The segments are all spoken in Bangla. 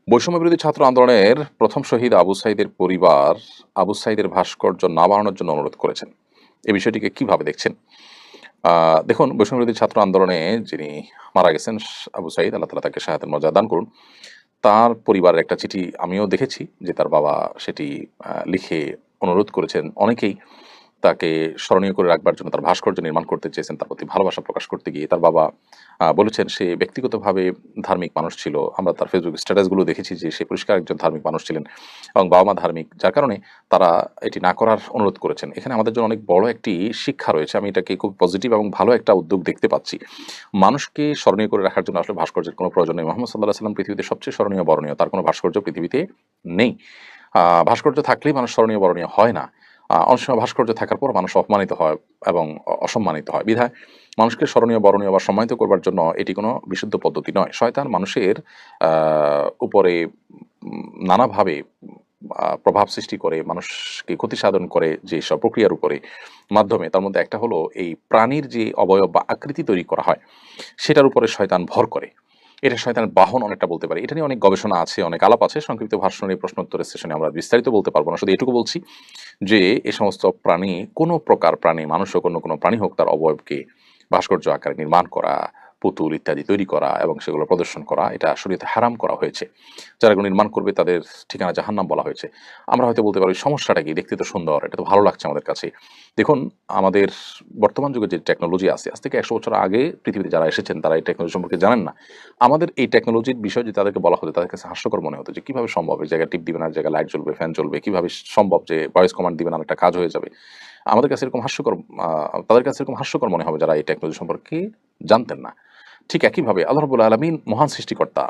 বৈষম্য বিরোধী ছাত্র আন্দোলনের প্রথম শহীদ আবু সাঈদের পরিবার আবু সাঈদের ভাস্কর্য না বানানোর জন্য অনুরোধ করেছেন। এই বিষয়টিকে কিভাবে দেখছেন? দেখুন, বৈষম্য বিরোধী ছাত্র আন্দোলনে যিনি মারা গেছেন আবু সাঈদ, আল্লাহ তাআলা তাকে শাহাদাতের মর্যাদা দান করুন। তার পরিবারের একটা চিঠি আমিও দেখেছি যে তার বাবা সেটি লিখে অনুরোধ করেছেন অনেকেই তাকে স্মরণীয় করে রাখবার জন্য তার ভাস্কর্য নির্মাণ করতে চেয়েছেন। তার প্রতি ভালোবাসা প্রকাশ করতে গিয়ে তার বাবা বলেছেন সে ব্যক্তিগতভাবে ধার্মিক মানুষ ছিল। আমরা তার ফেসবুক স্ট্যাটাসগুলো দেখেছি যে সে পরিষ্কার একজন ধার্মিক মানুষ ছিলেন এবং বাবা-মা ধার্মিক। যার কারণে তারা এটি না করার অনুরোধ করেছেন। এখানে আমাদের জন্য অনেক বড় একটি শিক্ষা রয়েছে। আমি এটাকে খুব পজিটিভ এবং ভালো একটা উদ্যোগ দেখতে পাচ্ছি। মানুষকে স্মরণীয় করে রাখার জন্য আসলে ভাস্কর্যের কোনো প্রয়োজন নেই। মুহাম্মদ সাল্লাল্লাহু আলাইহি ওয়াসাল্লাম পৃথিবীতে সবচেয়ে স্মরণীয় বরণীয়। তার কোনো ভাস্কর্য পৃথিবীতে নেই। ভাস্কর্য থাকলেই মানুষ স্মরণীয় বরণীয় হয় না। অনেক সময় ভাস্কর্য থাকার পর মানুষ অপমানিত হয় এবং অসম্মানিত হয়। বিধায় মানুষকে স্মরণীয়, বরণীয় বা সম্মানিত করবার জন্য এটি কোনো বিশুদ্ধ পদ্ধতি নয়। শয়তান মানুষের উপরে নানাভাবে প্রভাব সৃষ্টি করে, মানুষকে ক্ষতি সাধন করে যেসব প্রক্রিয়ার উপরে মাধ্যমে, তার মধ্যে একটা হলো এই প্রাণীর যে অবয়ব বা আকৃতি তৈরি করা হয়, সেটার উপরে শয়তান ভর করে। এটা শয়তানের বাহন অনেকটা বলতে পারি। এটা নিয়ে অনেক গবেষণা আছে, অনেক আলাপ আছে। সংক্ষিপ্ত ভাষণ এই প্রশ্ন উত্তরের সেশনে আমরা বিস্তারিত বলতে পারব না। শুধু এটুকু বলছি যে এ সমস্ত প্রাণী, কোনো প্রকার প্রাণী, মানুষ হোক অন্য কোনো প্রাণী হোক, তার অবয়বকে ভাস্কর্য আকারে নির্মাণ করা, পুতুল ইত্যাদি তৈরি করা এবং সেগুলো প্রদর্শন করা, এটা শরীয়তে হারাম করা হয়েছে। যারা এগুলো নির্মাণ করবে তাদের ঠিকানা জাহান্নাম বলা হয়েছে। আমরা হয়তো বলতে পারি সমস্যাটা কি? দেখতে তো সুন্দর, এটা তো ভালো লাগছে আমাদের কাছে। দেখুন, আমাদের বর্তমান যুগে যে টেকনোলজি আছে, আজ থেকে ১০০ বছর আগে পৃথিবীতে যারা এসেছেন তারা এই টেকনোলজি সম্পর্কে জানেন না। আমাদের এই টেকনোলজির বিষয় যদি তাদেরকে বলা হতো, তাদের কাছে হাস্যকর মনে হতো যে কিভাবে সম্ভব? এই জায়গায় টিপ দিবেন, আর জায়গায় লাইট জ্বলবে, ফ্যান চলবে। কিভাবে সম্ভব যে ভয়েস কমান্ড দিবেন আর একটা কাজ হয়ে যাবে? আমাদের কাছে এরকম হাস্যকর, তাদের কাছে এরকম হাস্যকর মনে হবে যারা এই টেকনোলজি সম্পর্কে জানতেন না। ঠিক একইভাবে আল্লাহ রাব্বুল আলামিন মহান সৃষ্টিকর্তা।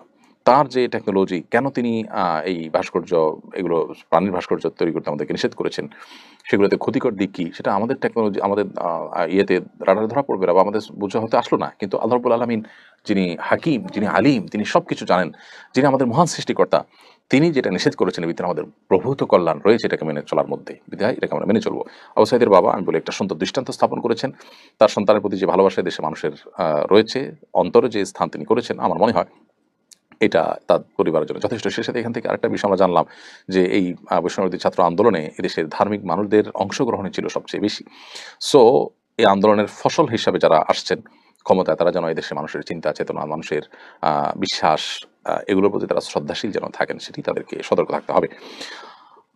তার যে টেকনোলজি, কেন তিনি এই ভাস্কর্য, এগুলো প্রাণীর ভাস্কর্য তৈরি করতে আমাদেরকে নিষেধ করেছেন? সেগুলোতে ক্ষতিকর দিক কি? সেটা আমাদের টেকনোলজি, আমাদের ইয়েতে রাডারে ধরা পড়বে না বা আমাদের বোঝা হতে আসলো না। কিন্তু আল্লাহ রাব্বুল আলামিন যিনি হাকিম, যিনি আলিম, তিনি সবকিছু জানেন, যিনি আমাদের মহান সৃষ্টিকর্তা, তিনি যেটা নিষেধ করেছেন এর ভিতরে আমাদের প্রভূত কল্যাণ রয়েছে এটাকে মেনে চলার মধ্যে। বিধায় এটাকে আমরা মেনে চলব। আবু সাঈদের বাবা আমি বলি একটা সুন্দর দৃষ্টান্ত স্থাপন করেছেন। তার সন্তানের প্রতি যে ভালোবাসা দেশে মানুষের রয়েছে, অন্তরে যে স্থান তিনি করেছেন, আমার মনে হয় এটা তার পরিবারের জন্য যথেষ্ট। সেই সাথে এখান থেকে আরেকটা বিষয় আমরা জানলাম যে এই বৈষম্যবিরোধী ছাত্র আন্দোলনে এদেশের ধার্মিক মানুষদের অংশগ্রহণই ছিল সবচেয়ে বেশি। সো এই আন্দোলনের ফসল হিসাবে যারা আসছেন ক্ষমতায়, তারা যেন এদেশের মানুষের চিন্তা চেতনা, মানুষের বিশ্বাস, এগুলোর প্রতি তারা শ্রদ্ধাশীল যেন থাকেন, সেটি তাদেরকে সতর্ক থাকতে হবে।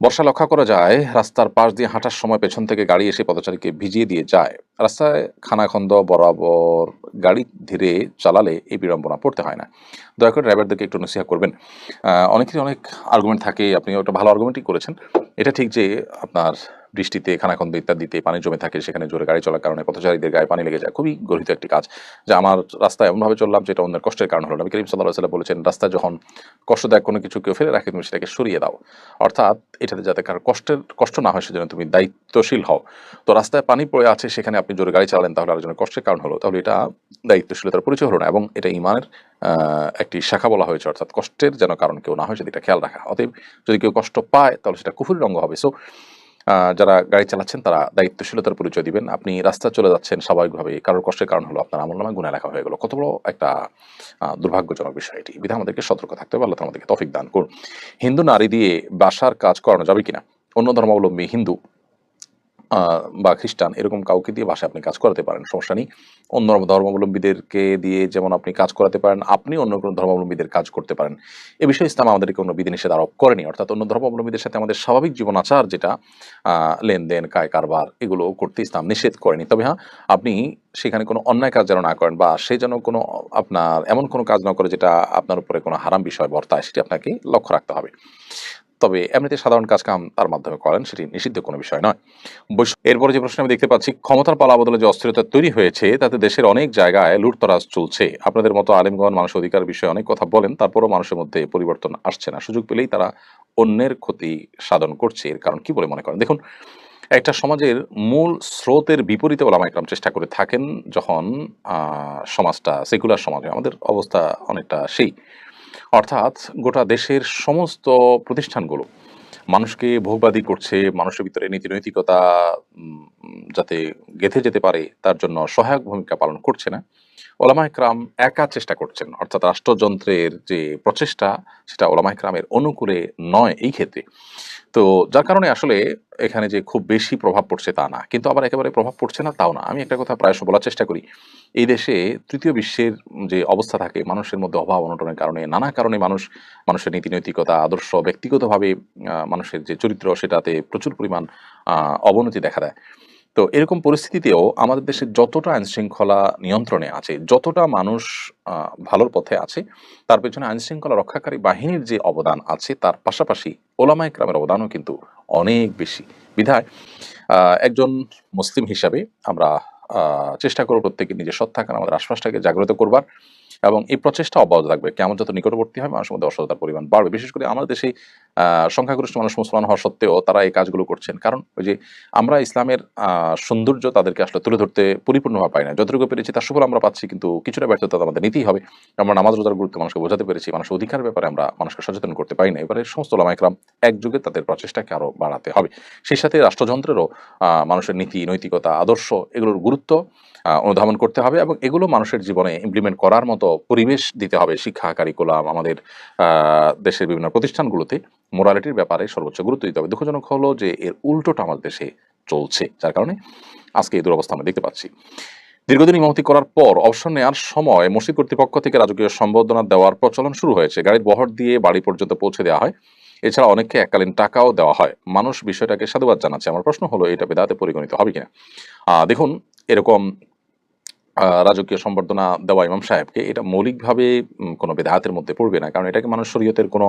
বর্ষা লক্ষ্য করা যায় রাস্তার পাশ দিয়ে হাঁটার সময় পেছন থেকে গাড়ি এসে পথচারীকে ভিজিয়ে দিয়ে যায়। রাস্তায় খানাখন্দ বরাবর গাড়ি ধীরে চালালে এই বিড়ম্বনা পড়তে হয় না। দয়া করে ড্রাইভারদেরকে একটু নসিহত করবেন। অনেকেরই অনেক আর্গুমেন্ট থাকে, আপনি ওটা ভালো আর্গুমেন্টই করেছেন। এটা ঠিক যে আপনার বৃষ্টিতে খানাখন্দ ইত্যাদিতে পানি জমে থাকে, সেখানে জোরে গাড়ি চলার কারণে পথচারীদের গায়ে পানি লেগে যায়। খুবই গর্হিত একটি কাজ। যে আমার রাস্তায় এমনভাবে চললাম যেটা অন্যের কষ্টের কারণ হলো। নবী করিম সাল্লাল্লাহু আলাইহি ওয়াসাল্লাম বলেছেন, রাস্তায় যখন কষ্টদায়ক কোনো কিছু কেউ ফেলে রাখে, তুমি সেটাকে সরিয়ে দাও। অর্থাৎ এটাতে যাতে কারো কষ্ট না হয় সেজন্য তুমি দায়িত্বশীল হও। তো রাস্তায় পানি পড়ে আছে, সেখানে আপনি জোরে গাড়ি চালালেন, তাহলে আরেকজনের কষ্টের কারণ হলো। তাহলে এটা দায়িত্বশীলতার পরিচয় হলো না এবং এটা ঈমানের একটি শাখা বলা হয়েছে। অর্থাৎ কষ্টের যেন কারণ কেউ না হয় সেদিকটা খেয়াল রাখা। অতএব যদি কেউ কষ্ট পায় তাহলে সেটা কুফরির অঙ্গ হবে। সো যারা গাড়ি চালাচ্ছেন তারা দায়িত্বশীলতার পরিচয় দিবেন। আপনি রাস্তায় চলে যাচ্ছেন স্বাভাবিকভাবে, কারোর কষ্টের কারণ হলো আপনার আমলনামায় গুনাহ লেখা হয়ে গেল। কত বড় একটা দুর্ভাগ্যজনক বিষয় এটি। বিধায় আমাদেরকে সতর্ক থাকতে হবে। আল্লাহ তাআলা আমাদেরকে তৌফিক দান করুন। হিন্দু নারী দিয়ে বাসার কাজ করানো যাবে কিনা? অন্য ধর্মাবলম্বী হিন্দু বা খ্রিস্টান এরকম কাউকে দিয়ে বাসায় আপনি কাজ করাতে পারেন, সমস্যা নেই। অন্য ধর্মাবলম্বীদেরকে দিয়ে যেমন আপনি কাজ করাতে পারেন, আপনি অন্য কোনো ধর্মাবলম্বীদের কাজ করতে পারেন। এ বিষয়ে ইসলাম আমাদেরকে কোনো বিধিনিষেধ আরোপ করেনি। অর্থাৎ অন্য ধর্মাবলম্বীদের সাথে আমাদের স্বাভাবিক জীবন আচার যেটা লেনদেন, কায় কারবার, এগুলো করতে ইসলাম নিষেধ করেনি। তবে হ্যাঁ, আপনি সেখানে কোনো অন্যায় কাজ যেন না করেন বা সে যেন কোনো আপনার এমন কোনো কাজ না করে যেটা আপনার উপরে কোনো হারাম বিষয় বর্তায়, সেটি আপনাকে লক্ষ্য রাখতে হবে। তবে এমনিতে সাধারণ কাজ-কাম তার মাধ্যমে করেন, সেটি নিষিদ্ধ কোনো বিষয় নয়। এরপরে যে প্রশ্ন আমি দেখতে পাচ্ছি, ক্ষমতার পালা-বদলে যে অস্থিরতা তৈরি হয়েছে তাতে দেশের অনেক জায়গায় লুটতরাজ চলছে। আপনাদের মতো আলেমগণ মানুষের অধিকার বিষয়ে অনেক কথা বলেন, তারপরও মানুষের মধ্যে পরিবর্তন আসছে না। সুযোগ পেলেই তারা অন্যের ক্ষতি সাধন করছে। এর কারণ কি বলে মনে করেন? দেখুন, একটা সমাজের মূল স্রোতের বিপরীতে ওলামায়ে কেরাম চেষ্টা করে থাকেন যখন সমাজটা সেকুলার সমাজ হয়। আমাদের অবস্থা অনেকটা সেই। অর্থাৎ গোটা দেশের সমস্ত প্রতিষ্ঠানগুলো মানুষকে ভোগবাদী করছে, মানুষের ভিতরে নীতি-নৈতিকতা উম যাতে গেঁথে যেতে পারে তার জন্য সহায়ক ভূমিকা পালন করছে না। ওলামায়ে কেরাম একা চেষ্টা করছেন, অর্থাৎ রাষ্ট্রযন্ত্রের যে প্রচেষ্টা সেটা ওলামায়ে কেরামের অনুকূলে নয় এই ক্ষেত্রে। তো যার কারণে আসলে এখানে যে খুব বেশি প্রভাব পড়ছে তা না, কিন্তু আবার একেবারে প্রভাব পড়ছে না তাও না। আমি একটা কথা প্রায়শ বলার চেষ্টা করি, এই দেশে তৃতীয় বিশ্বের যে অবস্থা থাকে, মানুষের মধ্যে অভাব অনটনের কারণে, নানা কারণে মানুষের নীতি নৈতিকতা আদর্শ ব্যক্তিগতভাবে মানুষের যে চরিত্র সেটাতে প্রচুর পরিমাণ অবনতি দেখা দেয়। তো এরকম পরিস্থিতিতেও আমাদের দেশে যতটা আইন শৃঙ্খলা নিয়ন্ত্রণে আছে, যতটা মানুষ ভালোর পথে আছে, তার পেছনে আইন শৃঙ্খলা রক্ষাকারী বাহিনীর যে অবদান আছে তার পাশাপাশি ওলামায়ে কেরামের অবদানও কিন্তু অনেক বেশি। বিধায় একজন মুসলিম হিসাবে আমরা চেষ্টা করব প্রত্যেকে নিজের সৎ থাকার, আমাদের আশপাশটাকে জাগ্রত করবার, এবং এই প্রচেষ্টা অব্যাহত থাকবে। কেমন যত নিকটবর্তী হয় মানুষের মধ্যে অসততার পরিমাণ বাড়বে। বিশেষ করে আমাদের দেশে সংখ্যাগরিষ্ঠ মানুষ মুসলমান হওয়া সত্ত্বেও তারা এই কাজগুলো করছেন। কারণ ওই যে আমরা ইসলামের সৌন্দর্য তাদেরকে আসলে তুলে ধরতে পরিপূর্ণভাবে পাই না। যতটুকু পেরেছি তার সুফল আমরা পাচ্ছি, কিন্তু কিছুটা ব্যর্থতা তো আমাদের নিতেই হবে। আমরা নামাজ রোজার গুরুত্ব মানুষকে বোঝাতে পেরেছি, মানুষের অধিকার ব্যাপারে আমরা মানুষকে সচেতন করতে পারি না। এবারে সমস্ত ওলামায়ে কেরাম একযোগে তাদের প্রচেষ্টাকে আরো বাড়াতে হবে। সেই সাথে রাষ্ট্রযন্ত্রেরও মানুষের নীতি নৈতিকতা আদর্শ এগুলোর গুরুত্ব অনুধাবন করতে হবে, এবং এগুলো মানুষের জীবনে ইমপ্লিমেন্ট করার মতো পরিবেশ দিতে হবে। শিক্ষা কারিকুলাম আমাদের দেশের বিভিন্ন প্রতিষ্ঠানগুলোতে মোরালিটির ব্যাপারে সর্বোচ্চ গুরুত্ব দিতে হবে। দুঃখজনক হলো যে এর উল্টোটা আমাদের দেশে চলছে, যার কারণে আজকে এই দুরবস্থা আমরা দেখতে পাচ্ছি। দীর্ঘদিন ইমামতি করার পর অবসর নেওয়ার সময় মসজিদ কর্তৃপক্ষ থেকে রাজকীয় সম্বর্ধনা দেওয়ার প্রচলন শুরু হয়েছে। গাড়ির বহর দিয়ে বাড়ি পর্যন্ত পৌঁছে দেওয়া হয়। এছাড়া অনেককে এককালীন টাকাও দেওয়া হয়। মানুষ বিষয়টাকে সাধুবাদ জানাচ্ছে। আমার প্রশ্ন হলো, এটা বেদাতে পরিগণিত হবে কিনা? দেখুন, এরকম রাজকীয় সম্বর্ধনা দেওয়া ইমাম সাহেবকে, এটা মৌলিকভাবে কোনো বেদাতের মধ্যে পড়বে না। কারণ এটাকে মানুষ শরীয়তের কোনো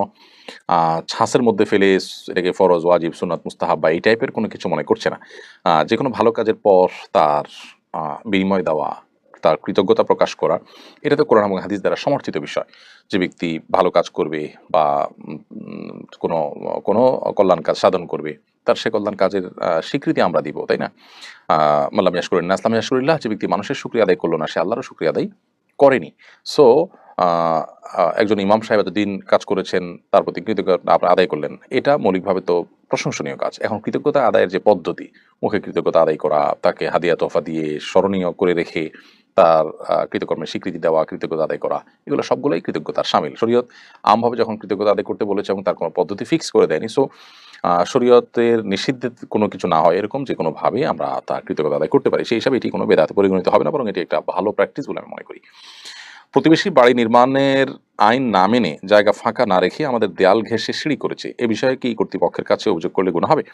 ছাঁচের মধ্যে ফেলে এটাকে ফরজ, ওয়াজিব, সুন্নাত, মুস্তাহাব বা এই টাইপের কোনো কিছু মনে করছে না। যেকোনো ভালো কাজের পর তার বিনিময় দেওয়া, তার কৃতজ্ঞতা প্রকাশ করা, এটা তো কোরআন এবং হাদিস দ্বারা সমর্থিত বিষয়। যে ব্যক্তি ভালো কাজ করবে বা কোনো কোনো কল্যাণ কাজ সাধন করবে, তার সে কল্যাণ কাজের স্বীকৃতি আমরা দিব, তাই না? মাল্লাম ইয়াশকুরিন নাস লাম ইয়াশকুরিল্লাহ, যে ব্যক্তি মানুষের শুকরিয়া আদায় করলো না সে আল্লাহরও শুকরিয়া আদায় করেনি। সো একজন ইমাম সাহেব এতদিন কাজ করেছেন, তার প্রতি কৃতজ্ঞতা আপনি আদায় করলেন, এটা মৌলিকভাবে তো প্রশংসনীয় কাজ। এখন কৃতজ্ঞতা আদায়ের যে পদ্ধতি, মুখে কৃতজ্ঞতা আদায় করা, তাকে হাদিয়া তোহফা দিয়ে স্মরণীয় করে রেখে তার কৃতকর্মের স্বীকৃতি দেওয়া, কৃতজ্ঞতা আদায় করা, এগুলো সবগুলোই কৃতজ্ঞতার শামিল। শরীয়ত আমভাবে যখন কৃতজ্ঞতা আদায় করতে বলেছে এবং তার কোনো পদ্ধতি ফিক্স করে দেয়নি, সো শরীয়তের নিষিদ্ধের কোনো কিছু না হয় এরকম যে কোনোভাবে আমরা তার কৃতজ্ঞতা আদায় করতে পারি, সেই হিসাবে এটি কোনো বেদাতে পরিগণিত হবে না, বরং এটি একটা ভালো প্র্যাকটিস বলে আমি মনে করি। প্রতিবেশী বাড়ি নির্মাণের আইন না মেনে জায়গা ফাঁকা না রেখে আমাদের দেয়াল ঘেঁষে সিঁড়ি করেছে, এ বিষয়ে কি কর্তৃপক্ষের কাছে অভিযোগ করলে গুনাহ হবে?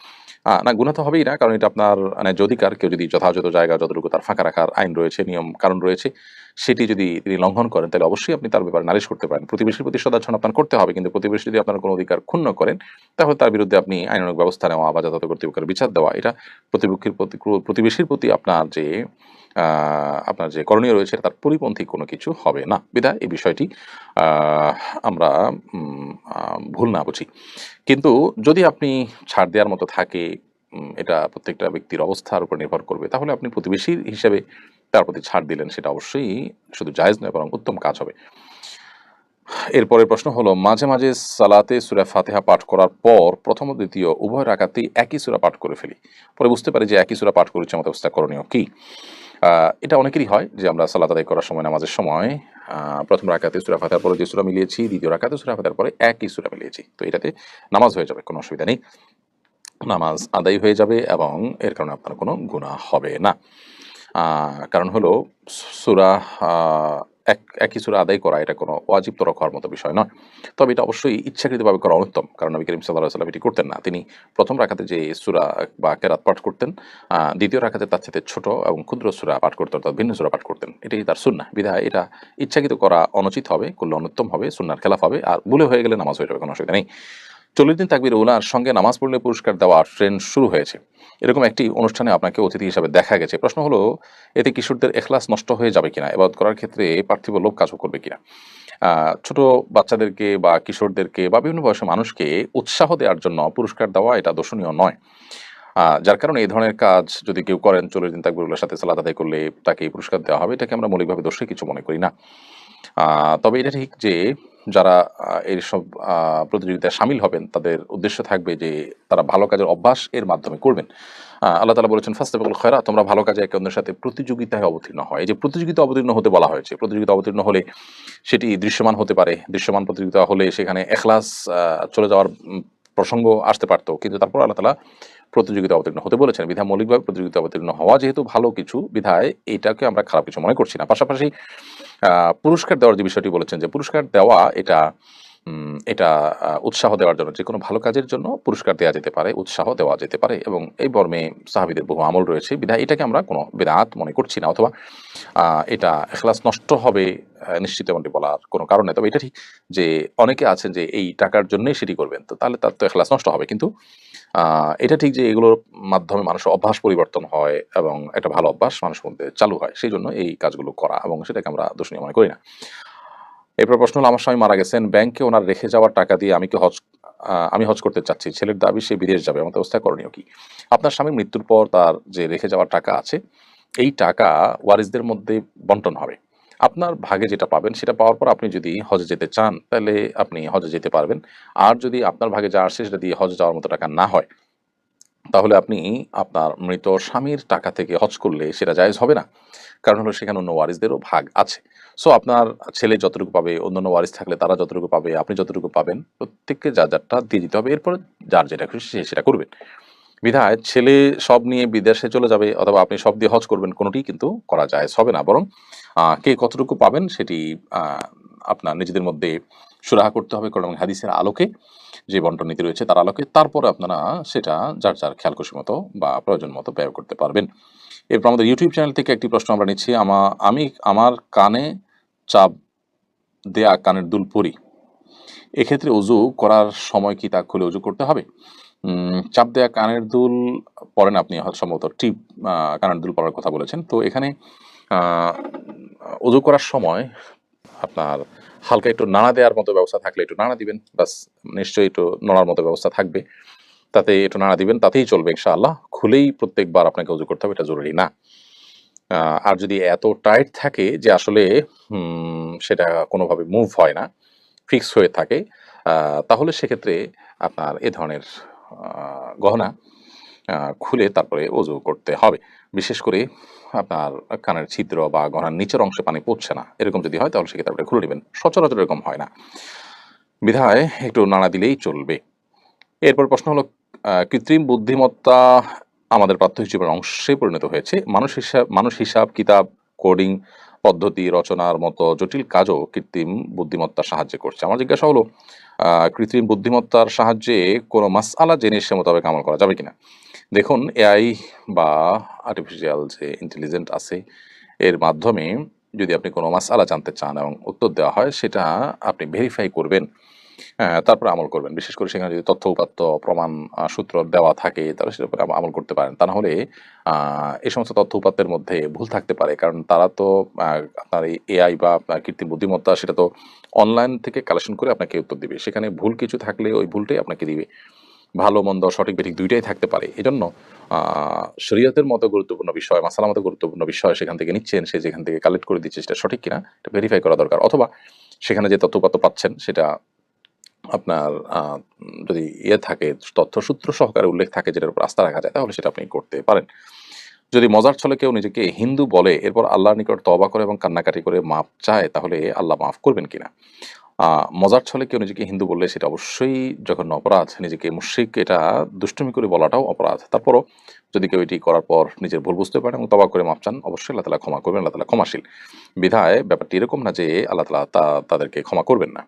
না, গুনাহ তো হবেই না, কারণ এটা আপনার ন্যায্য অধিকার। কেউ যদি যথাযথ জায়গা যতটুকু তার ফাঁকা রাখার আইন রয়েছে, নিয়ম কারণ রয়েছে, সেটি যদি তিনি লঙ্ঘন করেন তাহলে অবশ্যই আপনি তার ব্যাপারে নালিশ করতে পারেন। প্রতিবেশীর প্রতি সদাচরণ আপনার করতে হবে, কিন্তু প্রতিবেশী যদি আপনার কোনো অধিকার ক্ষুণ্ণ করেন তাহলে তার বিরুদ্ধে আপনি আইনানুগ ব্যবস্থা নেওয়া বা যথাযথ কর্তৃপক্ষের বিচার দেওয়া, এটা প্রতিবেশীর প্রতি আপনার যে করণীয় রয়েছে তার পরিপন্থী কোনো কিছু হবে না। বিধায় এই বিষয়টি আমরা ভুল না বুঝি। কিন্তু যদি আপনি ছাড় দেওয়ার মতো থাকে, এটা প্রত্যেকটা ব্যক্তির অবস্থার উপর নির্ভর করবে, তাহলে আপনি প্রতিবেশীর হিসেবে তার প্রতি ছাড় দিলেন, সেটা অবশ্যই শুধু জায়েজ নয় বরং উত্তম কাজ হবে। এরপরের প্রশ্ন হলো, মাঝে মাঝে সালাতে সূরা ফাতিহা পাঠ করার পর প্রথম ও দ্বিতীয় উভয় রাকাতেই একই সূরা পাঠ করে ফেলি, পরে বুঝতে পারি যে একই সূরা পাঠ করেছি, আমাদের অবস্থা করণীয় কি? এটা অনেকেরই হয় যে আমরা সালাত আদায় করার সময়, নামাজের সময় প্রথম রাকাতে সূরা ফাতিহার পরে যে সূরা মিলিয়েছি, দ্বিতীয় রাকাতে সূরা ফাতিহার পরে একই সূরা মিলিয়েছি, তো এটাতে নামাজ হয়ে যাবে, কোনো অসুবিধা নেই, নামাজ আদায় হয়ে যাবে এবং এর কারণে আপনার কোনো গুনাহ হবে না। কারণ হলো সূরা একই সূরা আদায় করা এটা কোনো ওয়াজিব তরক হওয়ার মতো বিষয় নয়। তবে এটা অবশ্যই ইচ্ছাকৃতভাবে করা উত্তম, কারণ নবী করিম সাল্লাল্লাহু আলাইহি ওয়াসাল্লাম এটি করতেন না। তিনি প্রথম রাকাতে যে সূরা বা কেরাত পাঠ করতেন, দ্বিতীয় রাকাতে তার চাইতে ছোট এবং ক্ষুদ্র সূরা পাঠ করতেন, অর্থাৎ ভিন্ন সূরা পাঠ করতেন। এটাই তার সুন্নাহ। বিধায় এটা ইচ্ছাকৃত করা অনুচিত হবে, করলে অনুত্তম হবে, সুন্নাহর খেলাফ হবে, আর ভুলে হয়ে গেলে নামাজ হয়ে যাবে, কোনো অসুবিধা নেই। 40 দিন তাকবীর উলার সঙ্গে নামাজ পড়লে পুরস্কার দেওয়ার ট্রেন্ড শুরু হয়েছে, এরকম একটি অনুষ্ঠানে আপনাকে অতিথি হিসাবে দেখা গেছে। প্রশ্ন হলো, এতে কিশোরদের এখলাস নষ্ট হয়ে যাবে কিনা, ইবাদত করার ক্ষেত্রে পার্থিব লোভ কাজও করবে কিনা? ছোট বাচ্চাদেরকে বা কিশোরদেরকে বা বিভিন্ন বয়সের মানুষকে উৎসাহ দেওয়ার জন্য পুরস্কার দেওয়া এটা দর্শনীয় নয়। যার কারণে এই ধরনের কাজ যদি কেউ করেন, 40 দিন তাকবীরুল্লাহর সাথে সালাত আদায় করলে তাকে পুরস্কার দেওয়া হবে, এটাকে আমরা মৌলিকভাবে দোষী কিছু মনে করি না। তবে এটা ঠিক যে যারা এইসব প্রতিযোগিতায় শামিল হবেন তাদের উদ্দেশ্য থাকবে যে তারা ভালো কাজের অভ্যাস এর মাধ্যমে করবেন। আল্লাহ তাআলা বলেছেন ফাস্তাবিকুল খায়রাত, তোমরা ভালো কাজে একে অন্যের সাথে প্রতিযোগিতায় অবতীর্ণ হয়। এই যে প্রতিযোগিতা অবতীর্ণ হতে বলা হয়েছে, প্রতিযোগিতা অবতীর্ণ হলে সেটি দৃশ্যমান হতে পারে। দৃশ্যমান প্রতিযোগিতা হলে সেখানে এখলাস চলে যাওয়ার প্রসঙ্গ আসতে পারত, কিন্তু তারপর আল্লাহ তাআলা প্রতিযোগিতা অবতীর্ণ হতে বলেছেন। বিধায় মৌলিকভাবে প্রতিযোগিতা অবতীর্ণ হওয়া যেহেতু ভালো কিছু, বিধায় এটাকে আমরা খারাপ কিছু মনে করছি না। পাশাপাশি পুরস্কার দেওয়ার যে বিষয়টি বলেছেন, যে পুরস্কার দেওয়া এটা এটা উৎসাহ দেওয়ার জন্য, যেকোনো ভালো কাজের জন্য পুরস্কার দেওয়া যেতে পারে, উৎসাহ দেওয়া যেতে পারে, এবং এই মর্মে সাহাবীদের বহু আমল রয়েছে। বিধায় এটাকে আমরা কোনো বিদআত মনে করছি না, অথবা এটা এখলাস নষ্ট হবে নিশ্চিত এমনটি বলার কোনো কারণ নেই। তবে এটা ঠিক যে অনেকে আছেন যে এই টাকার জন্যই সেটি করবেন, তো তাহলে তার তো এখলাস নষ্ট হবে। কিন্তু এটা ঠিক যে এগুলোর মাধ্যমে মানুষের অভ্যাস পরিবর্তন হয় এবং একটা ভালো অভ্যাস মানুষের মধ্যে চালু হয়। সেইজন্য এই কাজগুলো করা, এবং সেটাকে আমরা দোষণীয় মনে করি না। এরপর প্রশ্ন হলো, আমার স্বামী মারা গেছেন, ব্যাংকে ওনার রেখে যাওয়ার টাকা দিয়ে আমি হজ করতে চাচ্ছি। ছেলের দাবি সে বিদেশ যাবে, এমন অবস্থায় করণীয় কি? আপনার স্বামীর মৃত্যুর পর তার যে রেখে যাওয়ার টাকা আছে, এই টাকা ওয়ারিসদের মধ্যে বন্টন হবে। আপনার ভাগে যেটা পাবেন সেটা পাওয়ার পর আপনি যদি হজে যেতে চান তাহলে আপনি হজে যেতে পারবেন। আর যদি আপনার ভাগে যা আসে সেটা দিয়ে হজে যাওয়ার মতো টাকা না হয়, তাহলে আপনি আপনার মৃত স্বামীর টাকা থেকে হজ করলে সেটা জায়েজ হবে না। কারণ হলো সেখানে অন্য ওয়ারিসদেরও ভাগ আছে। সো আপনার ছেলে যতটুকু পাবে, অন্যান্য ওয়ারিস থাকলে তারা যতটুকু পাবে, আপনি যতটুকু পাবেন, প্রত্যেককে যার যারটা দিয়ে দিতে হবে। এরপর যার যেটা খুশি সে সেটা করবেন। বিধায় ছেলে সব নিয়ে বিদেশে চলে যাবে অথবা আপনি সব দিয়ে হজ করবেন, কোনোটিই কিন্তু করা জায়েজ হবে না। বরং কে কতটুকু পাবেন সেটি আপনার নিজেদের মধ্যে সুরাহা করতে হবে, কারণ হাদিসের আলোকে, যে বন্টন নীতি রয়েছে তার আলোকে, তারপরে আপনারা সেটা যার যার খেয়াল খুশি মতো বা প্রয়োজন মতো ব্যয় করতে পারবেন। এরপর আমাদের ইউটিউব চ্যানেল থেকে একটি প্রশ্ন আমরা নিচ্ছি। আমি আমার কানে চাপ দেয়া কানের দুল পরি, এক্ষেত্রে অজু করার সময় কি তা খুলে অজু করতে হবে? চাপ দেয়া কানের দুল পরেন আপনি, হয়তো সম্ভবত টিপ কানের দুল পরার কথা বলেছেন। তো এখানে আ অজু করার সময় আপনার হালকা একটু নাড়া দেওয়ার মতো ব্যবস্থা থাকলে একটু নাড়া দিবেন। বাস, নিশ্চয়ই একটু নড়ার মতো ব্যবস্থা থাকবে। তাতে একটু নাড়া দিবেন, তাতেই চলবে ইনশাআল্লাহ। খুলেই প্রত্যেকবার আপনাকে অজু করতে হবে এটা জরুরি না। আর যদি এত টাইট থাকে যে আসলে সেটা কোনোভাবে মুভ হয় না, ফিক্স হয়ে থাকে, তাহলে সেক্ষেত্রে আপনার এ ধরনের গহনা খুলে তারপরে অজু করতে হবে। বিশেষ করে আপনার কানের ছিদ্র বা গহনার নিচের অংশে পানি পড়ছে না, এরকম যদি হয় তাহলে সেক্ষেত্রে আপনি খুলে নেবেন। সচরাচর এরকম হয় না, বিধায় একটু নাড়া দিলেই চলবে। এরপর প্রশ্ন হলো, কৃত্রিম বুদ্ধিমত্তা আমাদের প্রাত্যহিক জীবনের অংশে পরিণত হয়েছে। মানুষ হিসাব কিতাব, কোডিং পদ্ধতি রচনার মতো জটিল কাজও কৃত্রিম বুদ্ধিমত্তার সাহায্যে করছে। আমার জিজ্ঞাসা হলো, কৃত্রিম বুদ্ধিমত্তার সাহায্যে কোনো মাসআলা জেনে সে মোতাবেক আমল করা যাবে কিনা? দেখুন, এআই বা আর্টিফিশিয়াল যে ইন্টেলিজেন্ট আছে, এর মাধ্যমে যদি আপনি কোনো মাসআলা জানতে চান এবং উত্তর দেওয়া হয়, সেটা আপনি ভেরিফাই করবেন। তারপরে আমল করবেন। বিশেষ করে সেখানে যদি তথ্য উপাত্ত, প্রমাণ, সূত্র দেওয়া থাকে তাহলে সেটার উপরে আমল করতে পারেন। তা না হলে এই সমস্ত তথ্য উপাত্তের মধ্যে ভুল থাকতে পারে। কারণ তারা তো আপনার এই এআই বা আপনার কৃত্রিম বুদ্ধিমত্তা সেটা তো অনলাইন থেকে কালেকশন করে আপনাকে উত্তর দিবে। সেখানে ভুল কিছু থাকলে ওই ভুলটাই আপনাকে দিবে। ভালো মন্দ, সঠিক বেঠিক ২ টাই থাকতে পারে। এজন্য আ শরিয়তের মতো গুরুত্বপূর্ণ বিষয়, মাসআলার মতো গুরুত্বপূর্ণ বিষয় সেখান থেকে নিচ্ছেন, সে যেখান থেকে কালেক্ট করে দিচ্ছে সেটা সঠিক কিনা এটা ভেরিফাই করা দরকার। অথবা সেখানে যে তথ্য উপাত্ত পাচ্ছেন সেটা আপনার যদি থাকে, তথ্যসূত্র সহকারে উল্লেখ থাকে যেটার উপর আস্থা রাখা যায়, তাহলে সেটা আপনি করতে পারেন। যদি মজার ছলে কেউ নিজেকে হিন্দু বলে এরপর আল্লাহর নিকট তওবা করে এবং কান্নাকাটি করে মাফ চায়, তাহলে আল্লাহ মাফ করবেন কিনা? মজার ছলে কেউ নিজেকে হিন্দু বললে সেটা অবশ্যই জঘন্য অপরাধ। নিজেকে মুশরিক এটা দুষ্টুমি করে বলাটাও অপরাধ। তারপরও যদি কেউ এটি করার পর নিজের ভুল বুঝতে পারেন এবং তওবা করে মাফ চান, অবশ্যই আল্লাহ তাআলা ক্ষমা করবেন। আল্লাহ তাআলা ক্ষমাশীল। বিধায় ব্যাপারটি এরকম না যে আল্লাহ তাআলা তাদেরকে ক্ষমা করবেন না।